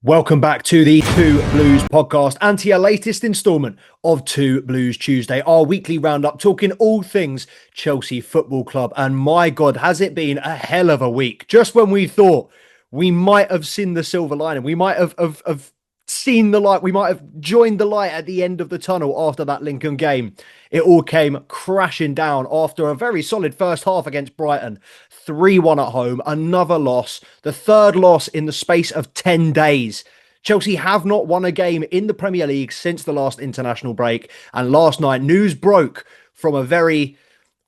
Welcome back to the Two Blues podcast and to your latest instalment of Two Blues Tuesday, our weekly roundup talking all things Chelsea Football Club. And my God, has it been a hell of a week? Just when we thought we might have seen the silver lining, we might have seen the light, we might have joined the light at the end of the tunnel after that Lincoln game. It all came crashing down after a very solid first half against Brighton. 3-1 at home, another loss, the third loss in the space of 10 days. Chelsea have not won a game in the Premier League since the last international break. And last night, news broke from a very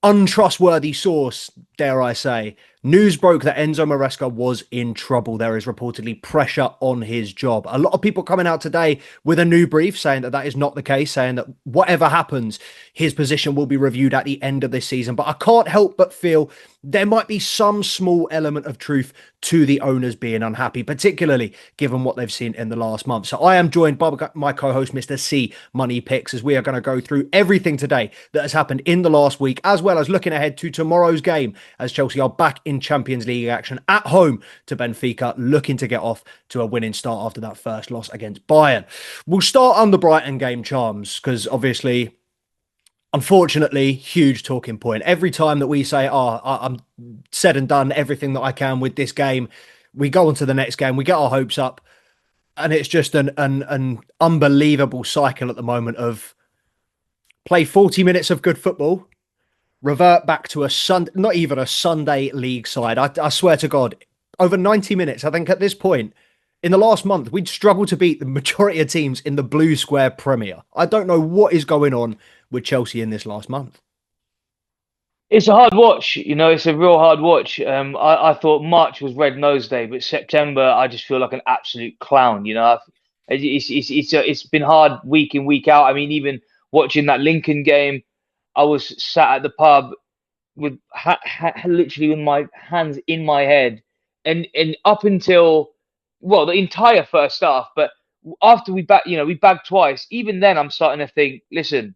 untrustworthy source, dare I say. News broke that Enzo Maresca was in trouble. There is reportedly pressure on his job. A lot of people coming out today with a new brief saying that that is not the case, saying that whatever happens, his position will be reviewed at the end of this season. But I can't help but feel there might be some small element of truth to the owners being unhappy, particularly given what they've seen in the last month. So I am joined by my co-host, Mr. C Money Picks, as we are going to go through everything today that has happened in the last week, as well as looking ahead to tomorrow's game as Chelsea are back in Champions League action at home to Benfica, looking to get off to a winning start after that first loss against Bayern. We'll start on the Brighton game, Charms, because obviously, unfortunately, huge talking point. Every time that we say, I'm said and done everything that I can with this game, we go on to the next game, we get our hopes up, and it's just an unbelievable cycle at the moment of play 40 minutes of good football, revert back to not even a Sunday league side. I swear to God, over 90 minutes, I think at this point, in the last month, we'd struggle to beat the majority of teams in the Blue Square Premier. I don't know what is going on with Chelsea in this last month. It's a hard watch, it's a real hard watch. I thought March was Red Nose Day, but September, I just feel like an absolute clown. It's been hard week in, week out. I mean, even watching that Lincoln game, I was sat at the pub with literally with my hands in my head, and up until the entire first half. But after we bagged twice. Even then, I'm starting to think, listen,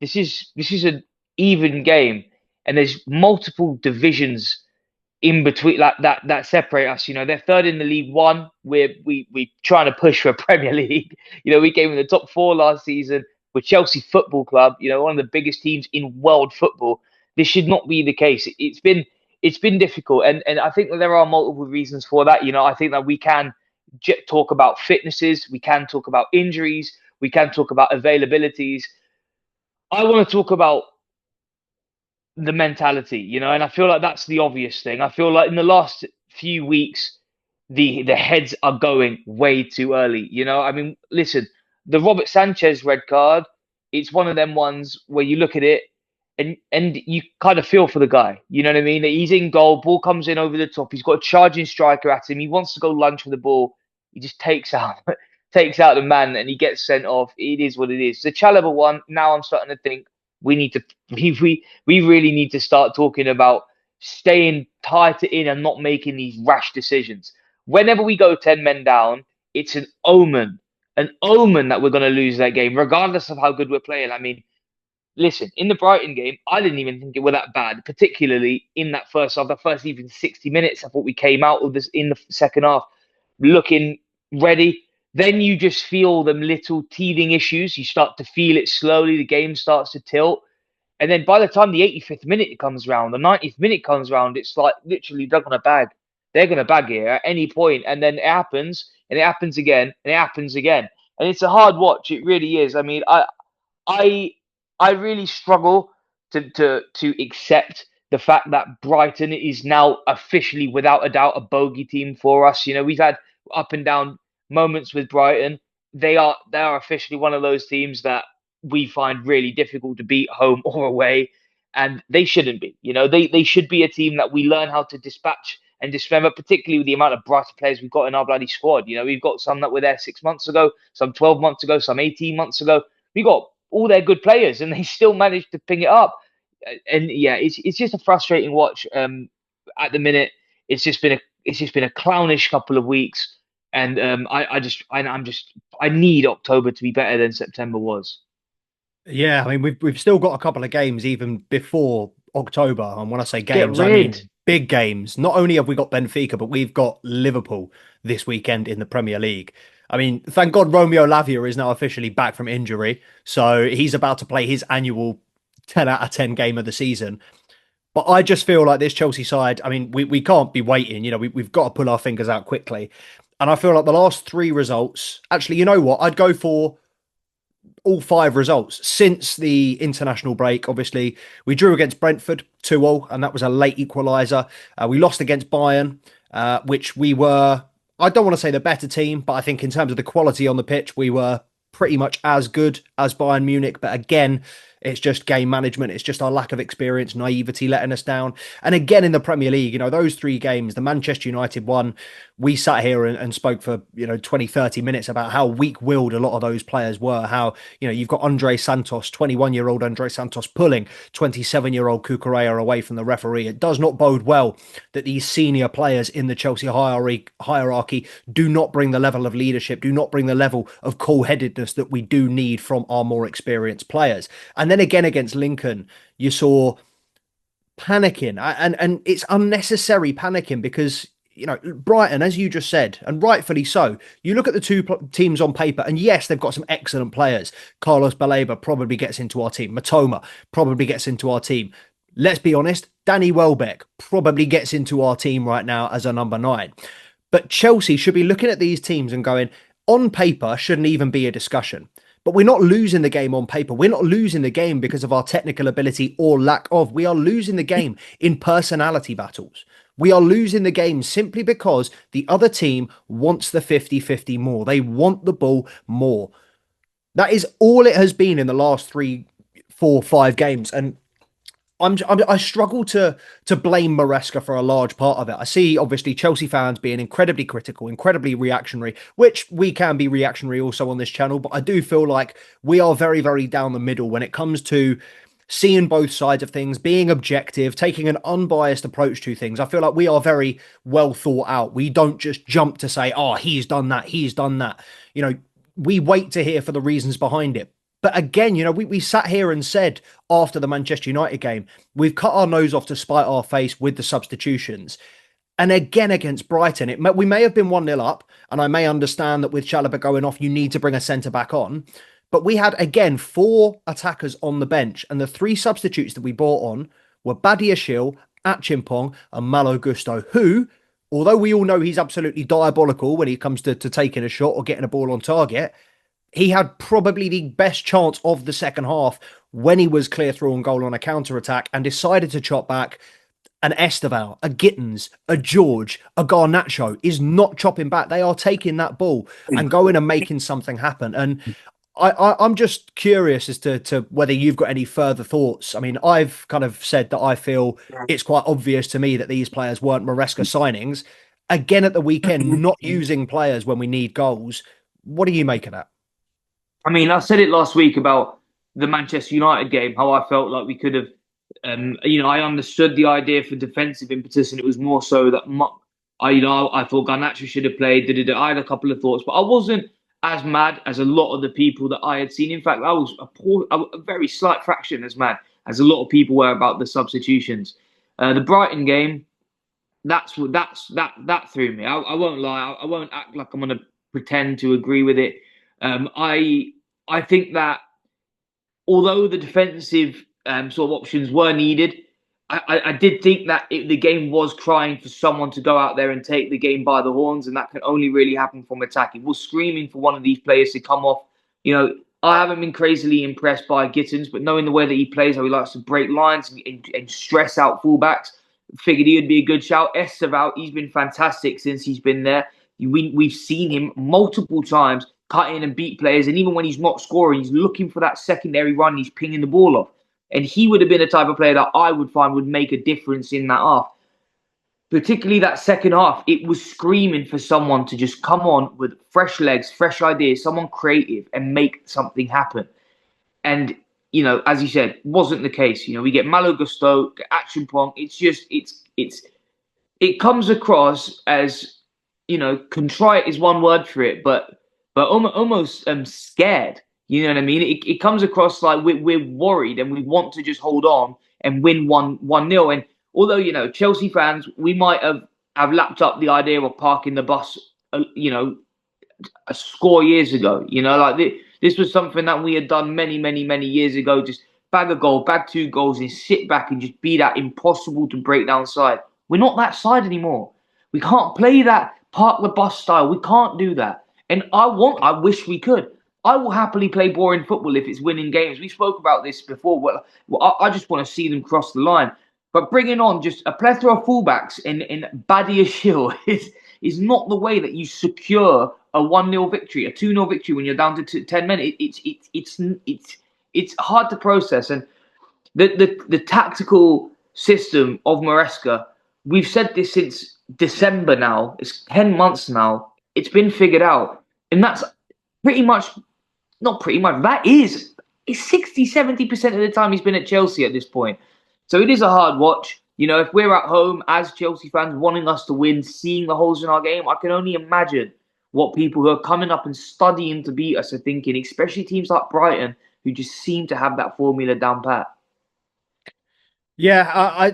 this is an even game, and there's multiple divisions in between that separate us. They're third in the League One. We trying to push for a Premier League. We came in the top four last season with Chelsea Football Club. One of the biggest teams in world football. This should not be the case. It's been difficult, and I think that there are multiple reasons for that. I think that we can talk about fitnesses, we can talk about injuries, we can talk about availabilities. I want to talk about the mentality, and I feel like that's the obvious thing. I feel like in the last few weeks, the heads are going way too early. I mean, listen, the Robert Sanchez red card, it's one of them ones where you look at it and you kind of feel for the guy. You know what I mean? He's in goal, ball comes in over the top. He's got a charging striker at him. He wants to go lunge for the ball. He just takes out takes out the man and he gets sent off. It is what it is. The Chalobah one, now I'm starting to think we need to we really need to start talking about staying tighter in and not making these rash decisions. Whenever we go 10 men down, it's an omen that we're going to lose that game, regardless of how good we're playing. I mean, listen, in the Brighton game, I didn't even think it were that bad, particularly in that first half, the first even 60 minutes. I thought we came out of this in the second half looking ready. Then you just feel them little teething issues. You start to feel it slowly. The game starts to tilt. And then by the time the 85th minute comes round, the 90th minute comes round, it's like literally they're going to bag. They're going to bag here at any point. And then it happens, and it happens again, and it happens again. And it's a hard watch. It really is. I mean, I really struggle to accept the fact that Brighton is now officially, without a doubt, a bogey team for us. We've had up and down moments with Brighton. They are officially one of those teams that we find really difficult to beat home or away, and they shouldn't be. They should be a team that we learn how to dispatch and dismember, particularly with the amount of Brighton players we've got in our bloody squad. We've got some that were there 6 months ago, some 12 months ago, some 18 months ago. We got all their good players, and they still managed to ping it up. And yeah, it's just a frustrating watch. At the minute, it's just been a clownish couple of weeks, and I need October to be better than September was. Yeah, I mean, we've still got a couple of games even before October. And when I say Get games, I mean rid. big games. Not only have we got Benfica, but we've got Liverpool this weekend in the Premier League. I mean, thank God Romeo Lavia is now officially back from injury. So he's about to play his annual 10 out of 10 game of the season. But I just feel like this Chelsea side, I mean, we can't be waiting. We've got to pull our fingers out quickly. And I feel like the last three results, actually, you know what? I'd go for all five results since the international break. Obviously, we drew against Brentford 2-0, and that was a late equaliser. We lost against Bayern, which we were, I don't want to say the better team, but I think in terms of the quality on the pitch, we were pretty much as good as Bayern Munich. But again, it's just game management. It's just our lack of experience, naivety letting us down. And again, in the Premier League, those three games, the Manchester United one, we sat here and spoke for, 20, 30 minutes about how weak-willed a lot of those players were. How, you've got Andre Santos, 21-year-old Andre Santos, pulling 27-year-old Cucurella away from the referee. It does not bode well that these senior players in the Chelsea hierarchy do not bring the level of leadership, do not bring the level of cool-headedness that we do need from our more experienced players. And then again against Lincoln, you saw panicking, and it's unnecessary panicking because Brighton, as you just said, and rightfully so, you look at the two teams on paper, and yes, they've got some excellent players. Carlos Baleba probably gets into our team. Matoma probably gets into our team. Let's be honest, Danny Welbeck probably gets into our team right now as a number 9. But Chelsea should be looking at these teams and going, on paper, shouldn't even be a discussion. But we're not losing the game on paper. We're not losing the game because of our technical ability or lack of. We are losing the game in personality battles. We are losing the game simply because the other team wants the 50-50 more. They want the ball more. That is all it has been in the last 3, 4, 5 games. And I struggle to blame Maresca for a large part of it. I see, obviously, Chelsea fans being incredibly critical, incredibly reactionary, which we can be reactionary also on this channel. But I do feel like we are very, very down the middle when it comes to seeing both sides of things, being objective, taking an unbiased approach to things. I feel like we are very well thought out. We don't just jump to say, oh, he's done that, he's done that. We wait to hear for the reasons behind it. But again, we sat here and said after the Manchester United game, we've cut our nose off to spite our face with the substitutions. And again, against Brighton, we may have been 1-0 up, and I may understand that with Chalobah going off, you need to bring a centre-back on. But we had, again, 4 attackers on the bench, and the 3 substitutes that we brought on were Badiashile, Achimpong, and Malo Gusto, who, although we all know he's absolutely diabolical when it comes to taking a shot or getting a ball on target, he had probably the best chance of the second half when he was clear through on goal on a counter-attack and decided to chop back. An Esteval, a Gittins, a George, a Garnacho is not chopping back. They are taking that ball and going and making something happen. And I'm just curious as to whether you've got any further thoughts. I mean, I've kind of said that I feel it's quite obvious to me that these players weren't Maresca signings. Again, at the weekend, not using players when we need goals. What do you make of that? I mean, I said it last week about the Manchester United game, how I felt like we could have, I understood the idea for defensive impetus, and it was more so that I thought Garnacho should have played. I had a couple of thoughts, but I wasn't as mad as a lot of the people that I had seen. In fact, I was a very slight fraction as mad as a lot of people were about the substitutions. The Brighton game, that threw me. I won't lie. I won't act like I'm going to pretend to agree with it. I think that although the defensive sort of options were needed, I did think that the game was crying for someone to go out there and take the game by the horns, and that can only really happen from attack. It was screaming for one of these players to come off. I haven't been crazily impressed by Gittins, but knowing the way that he plays, how he likes to break lines and stress out fullbacks, figured he would be a good shout. Esteval, he's been fantastic since he's been there. We've seen him multiple times cut in and beat players, and even when he's not scoring, he's looking for that secondary run, he's pinging the ball off. And he would have been a type of player that I would find would make a difference in that half. Particularly that second half, it was screaming for someone to just come on with fresh legs, fresh ideas, someone creative, and make something happen. And, as you said, wasn't the case. We get Malo Gusto, Achimpong. It comes across as, contrite is one word for it, but almost scared. You know what I mean? It comes across like we're worried and we want to just hold on and win 1-0. And although, Chelsea fans, we might have lapped up the idea of parking the bus, a score years ago. This was something that we had done many, many, many years ago. Just bag a goal, bag 2 goals, and sit back and just be that impossible to break down side. We're not that side anymore. We can't play that park the bus style. We can't do that. And I wish we could. I will happily play boring football if it's winning games. We spoke about this before. I just want to see them cross the line. But bringing on just a plethora of fullbacks in Badia Shield is not the way that you secure a 1-0 victory, a 2-0 victory when you're down to 10 men. It's hard to process. And the tactical system of Maresca, we've said this since December now. It's 10 months now. It's been figured out. And that's pretty much, not pretty much, it's 60, 70% of the time he's been at Chelsea at this point. So it is a hard watch. If we're at home as Chelsea fans wanting us to win, seeing the holes in our game, I can only imagine what people who are coming up and studying to beat us are thinking, especially teams like Brighton, who just seem to have that formula down pat. Yeah,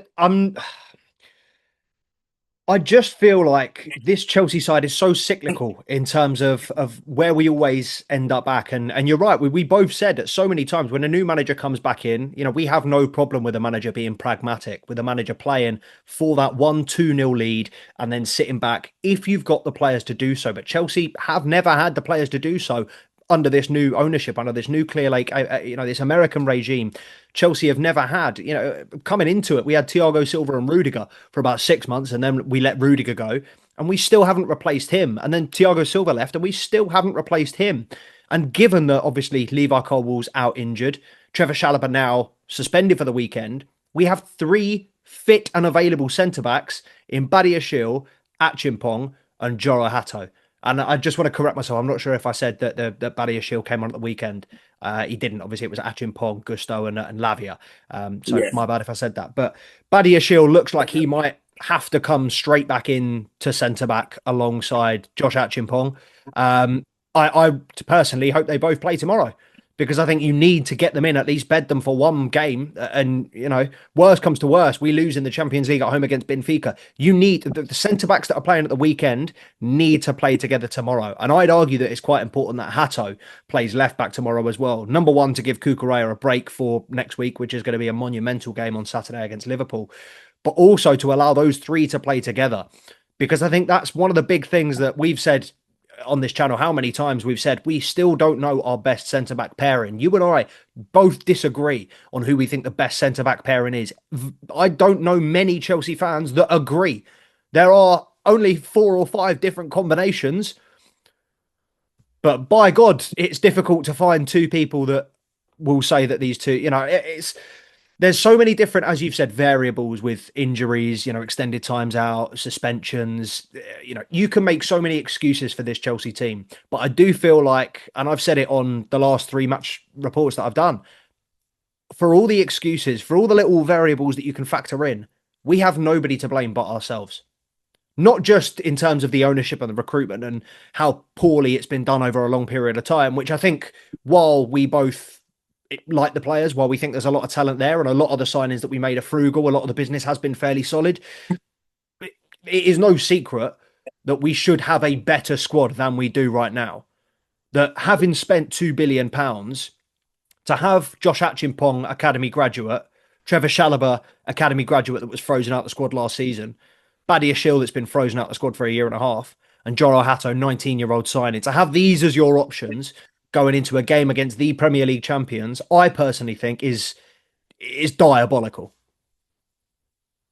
I just feel like this Chelsea side is so cyclical in terms of where we always end up back. And you're right. We both said it so many times when a new manager comes back in, we have no problem with a manager being pragmatic, with a manager playing for that 1-2-0 lead and then sitting back if you've got the players to do so. But Chelsea have never had the players to do so under this new ownership, under this new Clear Lake, this American regime. Chelsea have never had, coming into it, we had Thiago Silva and Rudiger for about 6 months, and then we let Rudiger go, and we still haven't replaced him. And then Thiago Silva left, and we still haven't replaced him. And given that, obviously, Levi Colwill's out injured, Trevor Chalobah now suspended for the weekend, we have 3 fit and available centre-backs in Badiashile, Achimpong, and Joro Hato. And I just want to correct myself. I'm not sure if I said that Badiashile came on at the weekend. He didn't. Obviously, it was Achimpong, Gusto, and Lavia. My bad if I said that. But Badiashile looks like he might have to come straight back in to centre-back alongside Josh Achimpong. I personally hope they both play tomorrow, because I think you need to get them in, at least bed them for one game. And, worst comes to worst, we lose in the Champions League at home against Benfica. You need the centre-backs that are playing at the weekend need to play together tomorrow. And I'd argue that it's quite important that Hato plays left-back tomorrow as well. Number one, to give Cucurella a break for next week, which is going to be a monumental game on Saturday against Liverpool, but also to allow those 3 to play together. Because I think that's one of the big things that we've said on this channel, how many times we've said we still don't know our best centre-back pairing. You and I both disagree on who we think the best centre-back pairing is. I don't know many Chelsea fans that agree. There are only 4 or 5 different combinations, but by God, it's difficult to find 2 people that will say that these 2, there's so many different, as you've said, variables with injuries, extended times out, suspensions. You can make so many excuses for this Chelsea team. But I do feel like, and I've said it on the last 3 match reports that I've done, for all the excuses, for all the little variables that you can factor in, we have nobody to blame but ourselves. Not just in terms of the ownership and the recruitment and how poorly it's been done over a long period of time, which I think, while we both like the players, while we think there's a lot of talent there and a lot of the signings that we made are frugal, a lot of the business has been fairly solid, it is no secret that we should have a better squad than we do right now. That having spent £2 billion to have Josh Achimpong, academy graduate, Trevor Chalobah, academy graduate that was frozen out the squad last season, Badiashile that's been frozen out the squad for a year and a half, and Joro Hato, 19-year-old signing, to have these as your options going into a game against the Premier League champions, I personally think is diabolical.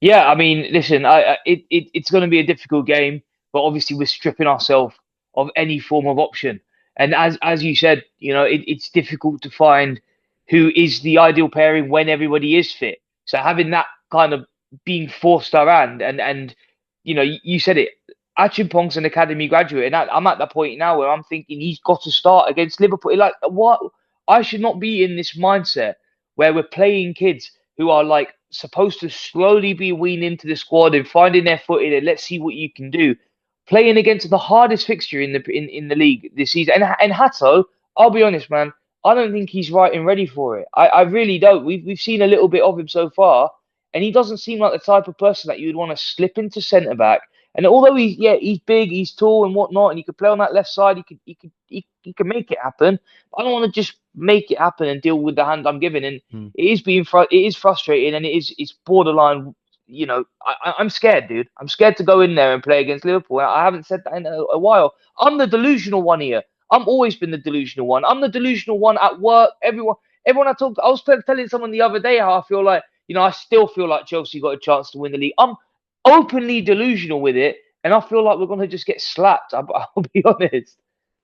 Yeah, I mean, listen, it's going to be a difficult game, but obviously we're stripping ourselves of any form of option. And as you said, it's difficult to find who is the ideal pairing when everybody is fit. So having that kind of being forced our hand, and you said it, Achimpong's an academy graduate, and I'm at that point now where I'm thinking he's got to start against Liverpool. Like, what? I should not be in this mindset where we're playing kids who are like supposed to slowly be weaned into the squad and finding their footing, and let's see what you can do. Playing against the hardest fixture in the league this season, and Hato, I'll be honest, man, I don't think he's right and ready for it. I really don't. We've seen a little bit of him so far, and he doesn't seem like the type of person that you would want to slip into centre back And although he's big, he's tall and whatnot, and he could play on that left side, he can make it happen. I don't want to just make it happen and deal with the hand I'm given. And Mm. it is frustrating, and it's borderline. I'm scared, dude. I'm scared to go in there and play against Liverpool. I haven't said that in a while. I'm the delusional one here. I'm always been the delusional one. I'm the delusional one at work. Everyone I was telling someone the other day how I feel like, I still feel like Chelsea got a chance to win the league. I'm openly delusional with it, and I feel like we're going to just get slapped. I'll be honest.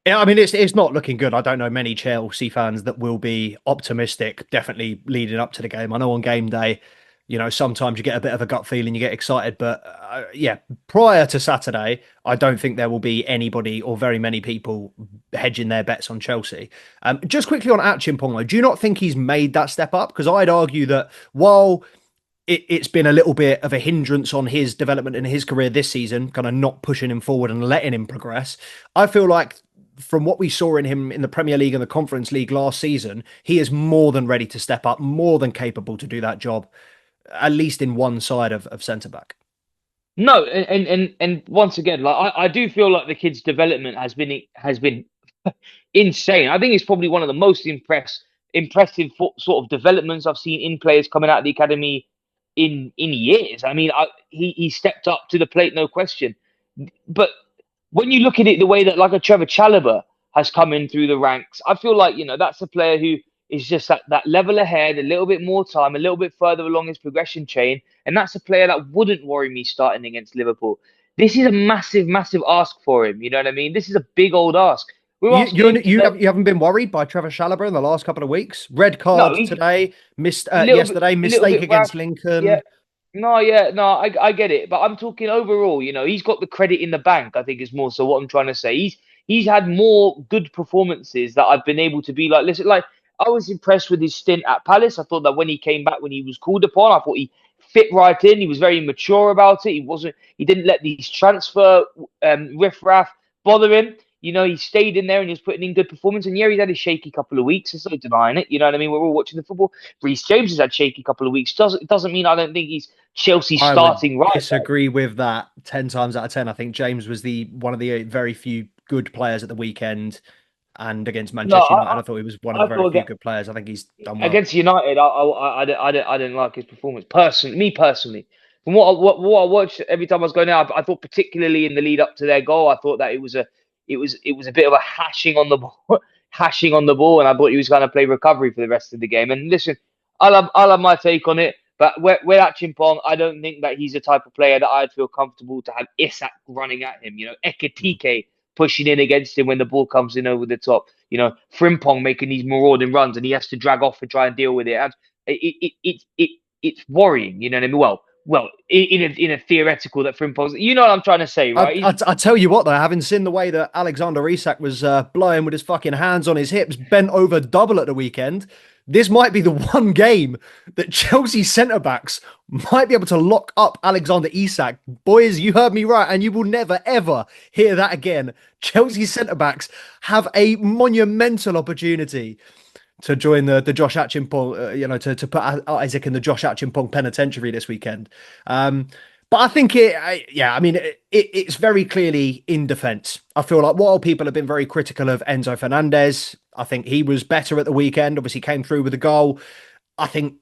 Yeah, I mean, it's not looking good. I don't know many Chelsea fans that will be optimistic, definitely leading up to the game. I know on game day, sometimes you get a bit of a gut feeling, you get excited. But yeah, prior to Saturday, I don't think there will be anybody or very many people hedging their bets on Chelsea. Just quickly on Achimpong, though, do you not think he's made that step up? Because I'd argue that while it's been a little bit of a hindrance on his development in his career this season, kind of not pushing him forward and letting him progress. I feel like from what we saw in him in the Premier League and the Conference League last season, he is more than ready to step up, more than capable to do that job, at least in one side of centre back. No, and once again, like I do feel like the kid's development has been insane. I think it's probably one of the most impressive sort of developments I've seen in players coming out of the academy in years. I mean, he stepped up to the plate, no question. But when you look at it the way that like a Trevor Chalobah has come in through the ranks, I feel like that's a player who is just that level ahead, a little bit more time, a little bit further along his progression chain, and that's a player that wouldn't worry me starting against Liverpool. This is a massive, massive ask for him. You know what I mean? This is a big old ask. We're You asking him you to you, play. have, you haven't been worried by Trevor Chalobah in the last couple of weeks? Red No, card he today, missed yesterday, a little mistake bit rash. against Yeah, Lincoln. no, yeah, no, I get it, but I'm talking overall. He's got the credit in the bank. I think is more so what I'm trying to say. He's had more good performances that I've been able to be like. Listen, like I was impressed with his stint at Palace. I thought that when he came back, when he was called upon, I thought he fit right in. He was very mature about it. He didn't let these transfer riffraff bother him. He stayed in there and he was putting in good performance. And yeah, he's had a shaky couple of weeks. There's no denying it. You know what I mean? We're all watching the football. Reece James has had shaky couple of weeks. Doesn't mean I don't think he's Chelsea I would starting right back. disagree with that 10 times out of 10. I think James was the one of the very few good players at the weekend and against No, Manchester United. I thought he was one of the I very thought few good players. I think he's done well. against United, I didn't like his performance personally. Me personally, from what I watched every time I was going out, I thought particularly in the lead up to their goal, I thought that it was a bit of a hashing on the ball, hashing on the ball, and I thought he was going to play recovery for the rest of the game. And listen, I'll have my take on it, but with Chimpong, I don't think that he's the type of player that I'd feel comfortable to have Isak running at him. Mm. Ekatike pushing in against him when the ball comes in over the top. Frimpong making these marauding runs and he has to drag off and try and deal with it. And it's worrying. You know what I mean? Well, in a theoretical that Frimpong's, what I'm trying to say, I, right? I, I tell you what, though, having seen the way that Alexander Isak was blowing with his fucking hands on his hips, bent over double at the weekend, this might be the one game that Chelsea centre backs might be able to lock up Alexander Isak. Boys, you heard me right, and you will never, ever hear that again. Chelsea centre backs have a monumental opportunity to join the Josh Achimpong, to put Isaac in the Josh Achimpong penitentiary this weekend. But I think it's very clearly in defence. I feel like while people have been very critical of Enzo Fernandez, I think he was better at the weekend. Obviously, came through with a goal. I think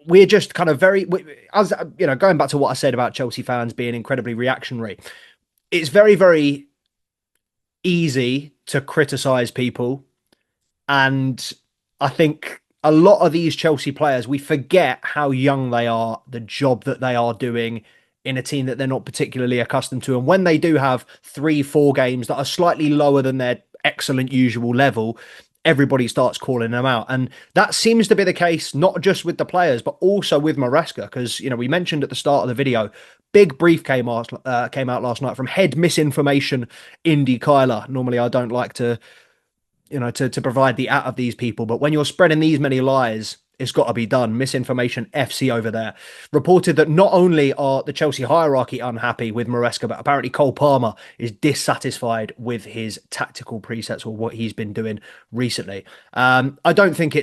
we're just kind of as going back to what I said about Chelsea fans being incredibly reactionary. It's very, very easy to criticise people, and I think a lot of these Chelsea players, we forget how young they are, the job that they are doing in a team that they're not particularly accustomed to. And when they do have 3, 4 games that are slightly lower than their excellent usual level, everybody starts calling them out. And that seems to be the case, not just with the players, but also with Maresca. Because, we mentioned at the start of the video, big brief came out last night from head misinformation Indy Kyler. Normally, I don't like to provide the at of these people. But when you're spreading these many lies, it's got to be done. Misinformation FC over there reported that not only are the Chelsea hierarchy unhappy with Maresca, but apparently Cole Palmer is dissatisfied with his tactical presets or what he's been doing recently. I don't think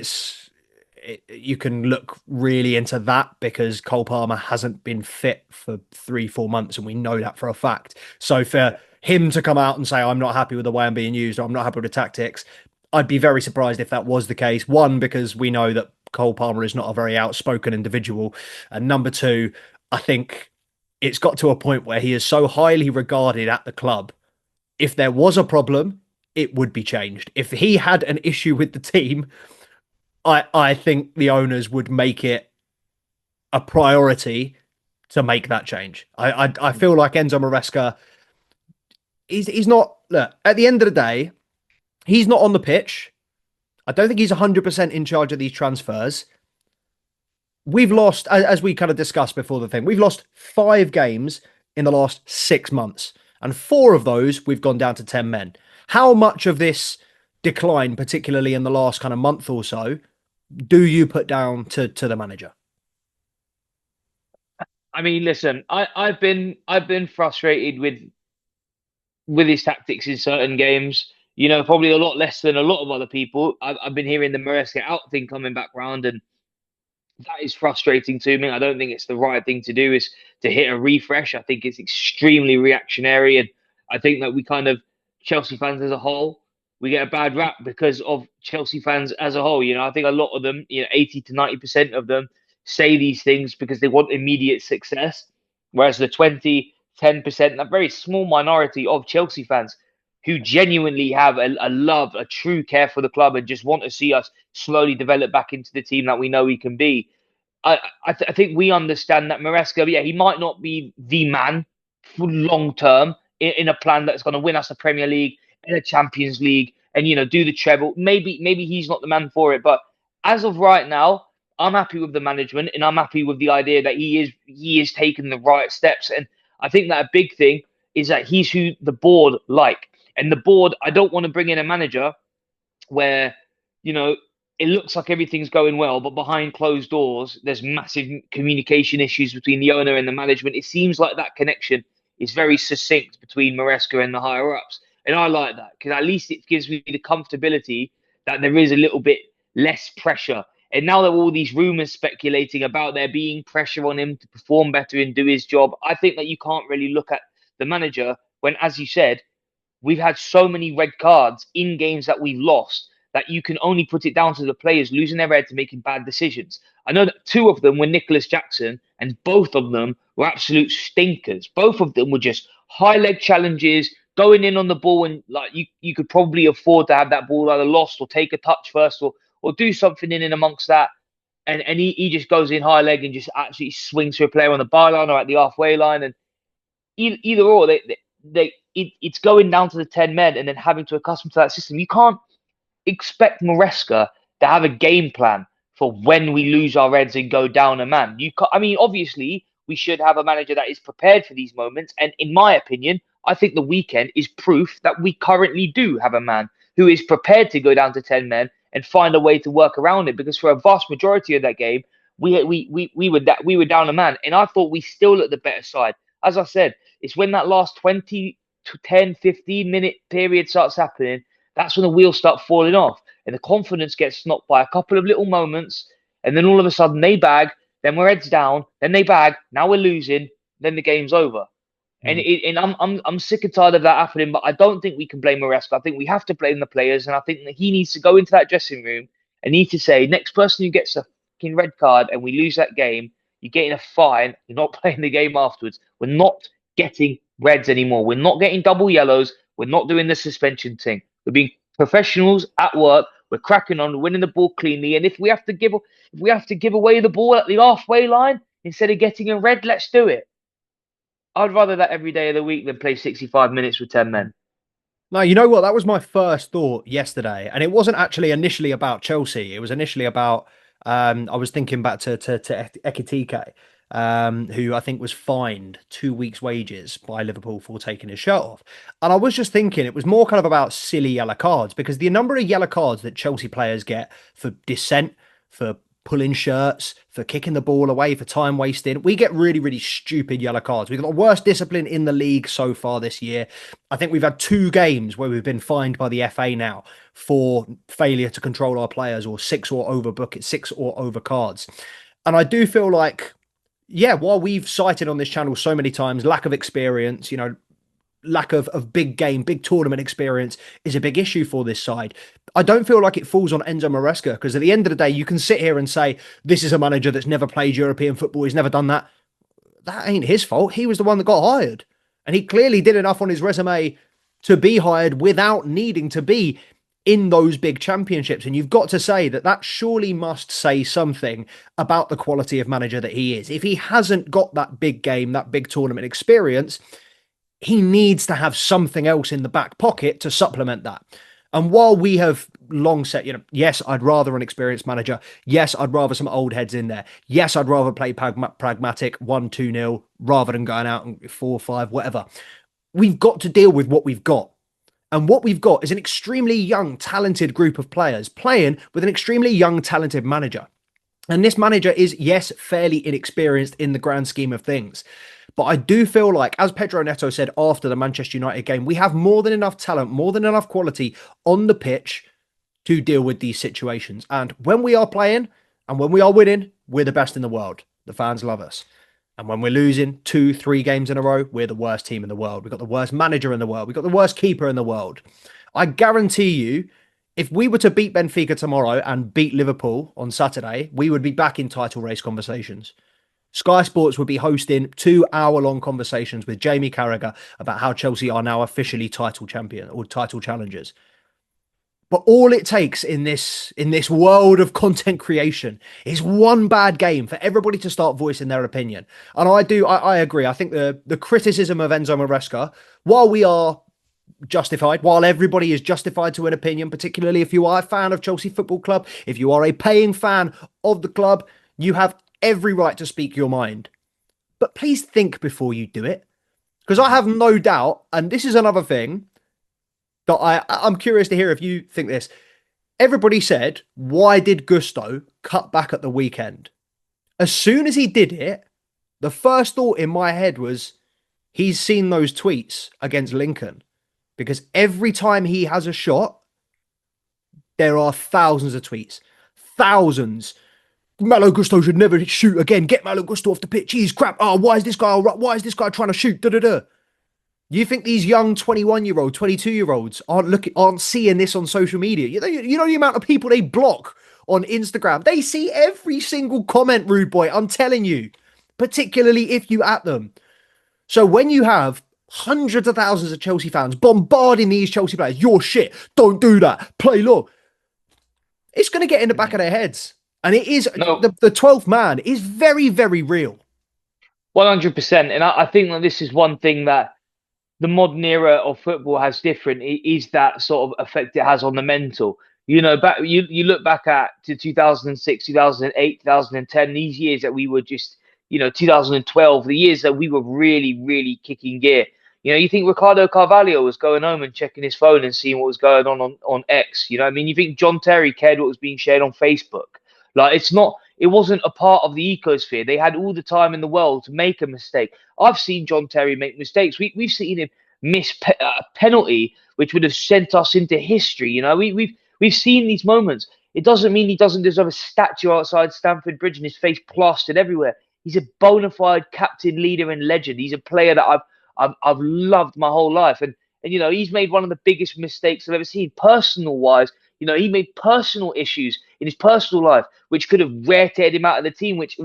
you can look really into that because Cole Palmer hasn't been fit for 3, 4 months, and we know that for a fact. So for him to come out and say, I'm not happy with the way I'm being used, or I'm not happy with the tactics, I'd be very surprised if that was the case. One, because we know that Cole Palmer is not a very outspoken individual. And number two, I think it's got to a point where he is so highly regarded at the club. If there was a problem, it would be changed. If he had an issue with the team, I think the owners would make it a priority to make that change. I feel like Enzo Maresca, he's not, look, at the end of the day, he's not on the pitch. I don't think he's 100% in charge of these transfers. We've lost, as we kind of discussed before the thing, we've lost 5 games in the last 6 months. And 4 of those, we've gone down to 10 men. How much of this decline, particularly in the last kind of month or so, do you put down to the manager? I mean, listen, I've been frustrated with his tactics in certain games. You know, probably a lot less than a lot of other people. I've been hearing the Maresca out thing coming back round, and that is frustrating to me. I don't think it's the right thing to do is to hit a refresh. I think it's extremely reactionary, and I think that we kind of Chelsea fans as a whole we get a bad rap because of Chelsea fans as a whole. You know, I think a lot of them, 80 to 90% of them say these things because they want immediate success, whereas the 20, 10%, a very small minority of Chelsea fans who genuinely have a love, a true care for the club and just want to see us slowly develop back into the team that we know we can be. I think we understand that Maresca, yeah, he might not be the man for long term in a plan that's going to win us a Premier League and a Champions League and do the treble. Maybe he's not the man for it, but as of right now, I'm happy with the management and I'm happy with the idea that he is taking the right steps. And I think that a big thing is that he's who the board like. And the board, I don't want to bring in a manager where, you know, it looks like everything's going well, but behind closed doors, there's massive communication issues between the owner and the management. It seems like that connection is very succinct between Maresca and the higher ups. And I like that because at least it gives me the comfortability that there is a little bit less pressure. And now there are all these rumors speculating about there being pressure on him to perform better and do his job, I think that you can't really look at the manager when, as you said, we've had so many red cards in games that we've lost that you can only put it down to the players losing their heads and making bad decisions. I know that 2 of them were Nicholas Jackson, and both of them were absolute stinkers. Both of them were just high leg challenges, going in on the ball, and like you could probably afford to have that ball either lost or take a touch first or do something in and amongst that. And he just goes in high leg and just actually swings for a player on the byline or at the halfway line. And either or, it's going down to the 10 men and then having to accustom to that system. You can't expect Maresca to have a game plan for when we lose our heads and go down a man. I mean, obviously, we should have a manager that is prepared for these moments. And in my opinion, I think the weekend is proof that we currently do have a man who is prepared to go down to 10 men and find a way to work around it. Because for a vast majority of that game, we were down a man, and I thought we still looked the better side. As I said, it's when that last 20 to 10, 15-minute period starts happening, that's when the wheels start falling off and the confidence gets knocked by a couple of little moments. And then all of a sudden they bag, then we're heads down, then they bag, now we're losing, then the game's over. And I'm sick and tired of that happening, but I don't think we can blame Maresca. I think we have to blame the players, and I think that he needs to go into that dressing room and need to say, next person who gets a fucking red card and we lose that game, you're getting a fine, you're not playing the game afterwards. We're not getting reds anymore. We're not getting double yellows. We're not doing the suspension thing. We're being professionals at work. We're cracking on, winning the ball cleanly. And if we have to give away the ball at the halfway line instead of getting a red, let's do it. I'd rather that every day of the week than play 65 minutes with 10 men. No, you know what? That was my first thought yesterday, and it wasn't actually initially about Chelsea. It was initially about I was thinking back to Ekitike, who I think was fined 2 weeks' wages by Liverpool for taking his shirt off. And I was just thinking it was more kind of about silly yellow cards because the number of yellow cards that Chelsea players get for dissent, for pulling shirts, for kicking the ball away, for time wasting. We get really, really stupid yellow cards. We've got the worst discipline in the league so far this year. I think we've had 2 games where we've been fined by the FA now for failure to control our players, or 6 or over cards. And I do feel like, yeah, while we've cited on this channel so many times lack of experience, lack of big game, big tournament experience is a big issue for this side. I don't feel like it falls on Enzo Maresca, because at the end of the day, you can sit here and say, this is a manager that's never played European football. He's never done that. That ain't his fault. He was the one that got hired. And he clearly did enough on his resume to be hired without needing to be in those big championships. And you've got to say that surely must say something about the quality of manager that he is. If he hasn't got that big game, that big tournament experience, he needs to have something else in the back pocket to supplement that. And while we have long said, yes, I'd rather an experienced manager. Yes, I'd rather some old heads in there. Yes, I'd rather play pragmatic 1-2-0 rather than going out and 4-5, whatever. We've got to deal with what we've got. And what we've got is an extremely young, talented group of players playing with an extremely young, talented manager. And this manager is, yes, fairly inexperienced in the grand scheme of things. But I do feel like, as Pedro Neto said after the Manchester United game, we have more than enough talent, more than enough quality on the pitch to deal with these situations. And when we are playing and when we are winning, we're the best in the world. The fans love us. And when we're losing 2-3 games in a row, we're the worst team in the world. We've got the worst manager in the world. We've got the worst keeper in the world. I guarantee you, if we were to beat Benfica tomorrow and beat Liverpool on Saturday, we would be back in title race conversations. Sky Sports would be hosting 2-hour-long conversations with Jamie Carragher about how Chelsea are now officially title champion or title challengers. But all it takes in this world of content creation is one bad game for everybody to start voicing their opinion. And I agree. I think the criticism of Enzo Maresca, while we are justified, while everybody is justified to an opinion, particularly if you are a fan of Chelsea Football Club, if you are a paying fan of the club, you have every right to speak your mind. But please think before you do it. Because I have no doubt, and this is another thing that I'm curious to hear if you think this. Everybody said, why did Gusto cut back at the weekend? As soon as he did it, the first thought in my head was, he's seen those tweets against Lincoln. Because every time he has a shot, there are thousands of tweets. Thousands. Malo Gusto should never shoot again. Get Malo Gusto off the pitch. He's crap. Oh, why is this guy trying to shoot? You think these young 21-year-old, 22-year-olds aren't seeing this on social media? You know the amount of people they block on Instagram. They see every single comment, rude boy. I'm telling you, particularly if you at them. So when you have hundreds of thousands of Chelsea fans bombarding these Chelsea players, you're shit. Don't do that. Play low. It's going to get in the back of their heads. And it is, the 12th man is very, very real. 100%. And I think that this is one thing that the modern era of football has different, is that sort of effect it has on the mental. You look back to 2006, 2008, 2010, these years that we were just, 2012, the years that we were really, really kicking gear. You think Ricardo Carvalho was going home and checking his phone and seeing what was going on X. You think John Terry cared what was being shared on Facebook. Like, it wasn't a part of the ecosphere. They had all the time in the world to make a mistake. I've seen John Terry make mistakes. We've seen him miss a penalty, which would have sent us into history. We've seen these moments. It doesn't mean he doesn't deserve a statue outside Stamford Bridge and his face plastered everywhere. He's a bona fide captain, leader, and legend. He's a player that I've loved my whole life. And he's made one of the biggest mistakes I've ever seen, personal wise. He made personal issues in his personal life, which could have rare-teared him out of the team, which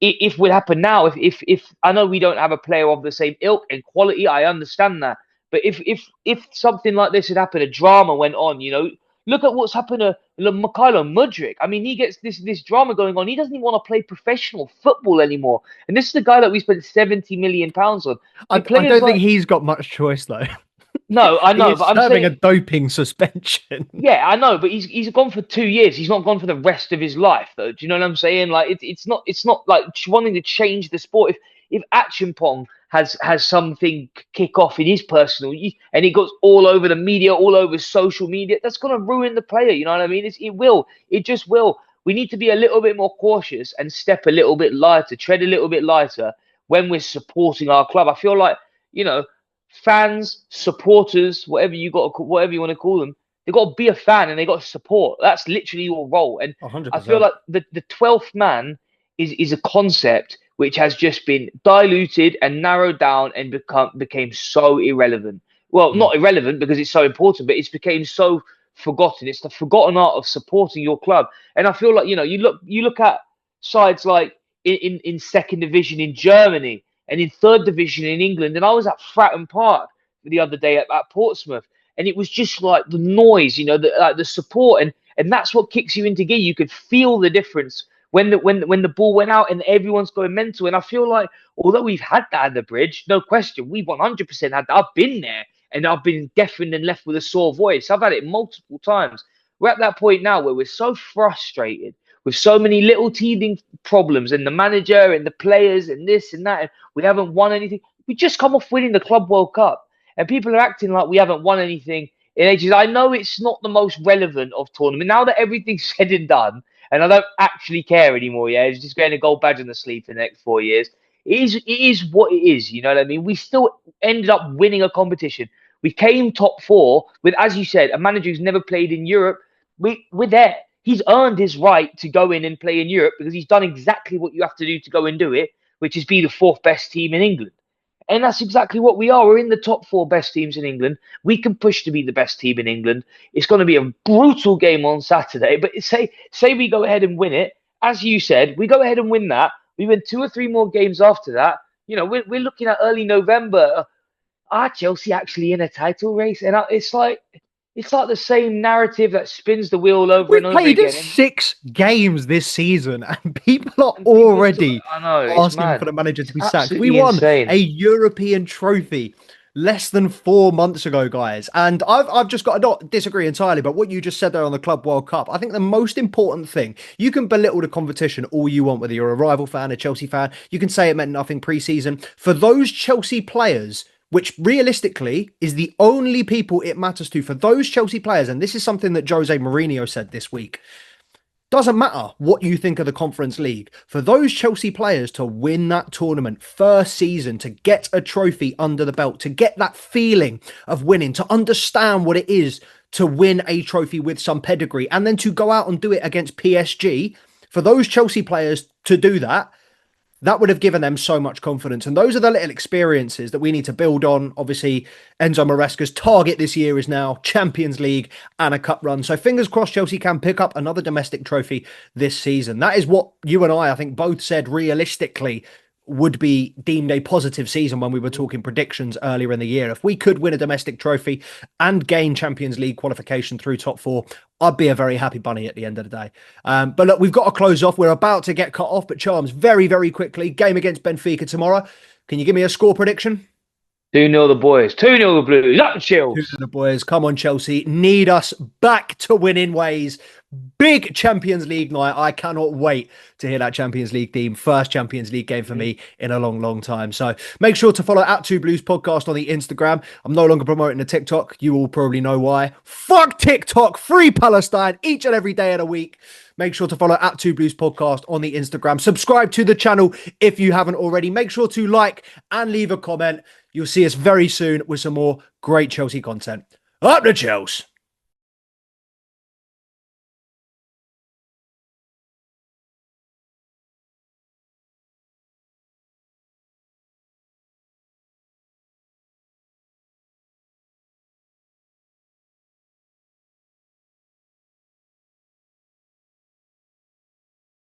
if would happen now, if I know we don't have a player of the same ilk and quality, I understand that. But if something like this had happened, a drama went on, look at what's happened to Mikhailo Mudryk. I mean, he gets this drama going on. He doesn't even want to play professional football anymore. And this is the guy that we spent £70 million on. I don't think he's got much choice, though. No, I know, but I'm saying a doping suspension. Yeah, I know, but he's gone for 2 years. He's not gone for the rest of his life, though. Do you know what I'm saying? Like, it's not like wanting to change the sport. If Achimpong has something kick off in his personal, and it goes all over the media, all over social media, that's going to ruin the player. You know what I mean? It will. It just will. we need to be a little bit more cautious and step a little bit lighter, tread a little bit lighter when we're supporting our club. I feel like, you know, fans, supporters, whatever you want to call them, they got to be a fan and they got to support. That's literally your role. And I feel 100%. like the 12th man is a concept which has just been diluted and narrowed down and became so irrelevant. Well, Mm, not irrelevant because it's so important, but it's became so forgotten. It's the forgotten art of supporting your club. And I feel like, you look at sides like in second division in Germany and in third division in England. And I was at Fratton Park the other day at Portsmouth, and it was just like the noise, the support, and that's what kicks you into gear. You could feel the difference when the ball went out and everyone's going mental. And I feel like although we've had that at the bridge, no question, we 100% had that. I've been there and I've been deafened and left with a sore voice. I've had it multiple times. We're at that point now where we're so frustrated with so many little teething problems and the manager and the players and this and that. And we haven't won anything. We just come off winning the Club World Cup and people are acting like we haven't won anything in ages. I know it's not the most relevant of tournament now that everything's said and done, and I don't actually care anymore. Yeah, it's just getting a gold badge on the sleeve for the next 4 years. It is what it is. You know what I mean? We still ended up winning a competition. We came top four with, as you said, a manager who's never played in Europe. We're there. He's earned his right to go in and play in Europe because he's done exactly what you have to do to go and do it, which is be the fourth best team in England. And that's exactly what we are. We're in the top four best teams in England. We can push to be the best team in England. It's going to be a brutal game on Saturday. But say we go ahead and win it, as you said, we go ahead and win that. We win 2 or 3 more games after that. We're looking at early November. Are Chelsea actually in a title race? And it's like the same narrative that spins the wheel over and We've over played again. 6 games this season, and people are And people, already I know, it's asking for mad. the manager to It's be sacked. We absolutely won a insane. European trophy less than 4 months ago, guys. And I've just got to not disagree entirely, but what you just said there on the Club World Cup, I think the most important thing, you can belittle the competition all you want, whether you're a rival fan, a Chelsea fan, you can say it meant nothing pre-season. For those Chelsea players, which realistically is the only people it matters to, for those Chelsea players, and this is something that Jose Mourinho said this week, doesn't matter what you think of the Conference League. For those Chelsea players to win that tournament first season, to get a trophy under the belt, to get that feeling of winning, to understand what it is to win a trophy with some pedigree, and then to go out and do it against PSG, for those Chelsea players to do that, that would have given them so much confidence. And those are the little experiences that we need to build on. Obviously, Enzo Maresca's target this year is now Champions League and a cup run. So fingers crossed Chelsea can pick up another domestic trophy this season. That is what you and I think, both said realistically would be deemed a positive season when we were talking predictions earlier in the year. If we could win a domestic trophy and gain Champions League qualification through top four, I'd be a very happy bunny at the end of the day. But look, we've got to close off. We're about to get cut off, but Charms, very, very quickly, game against Benfica tomorrow. Can you give me a score prediction? 2-0 the boys. 2-0 the Blues. Up Two Chills. to the boys. Come on, Chelsea. Need us back to winning ways. Big Champions League night. I cannot wait to hear that Champions League theme. First Champions League game for me in a long, long time. So make sure to follow @2Blues Podcast on the Instagram. I'm no longer promoting the TikTok. You all probably know why. Fuck TikTok. Free Palestine each and every day of the week. Make sure to follow @2Blues Podcast on the Instagram. Subscribe to the channel if you haven't already. Make sure to like and leave a comment. You'll see us very soon with some more great Chelsea content. Up the Chelsea.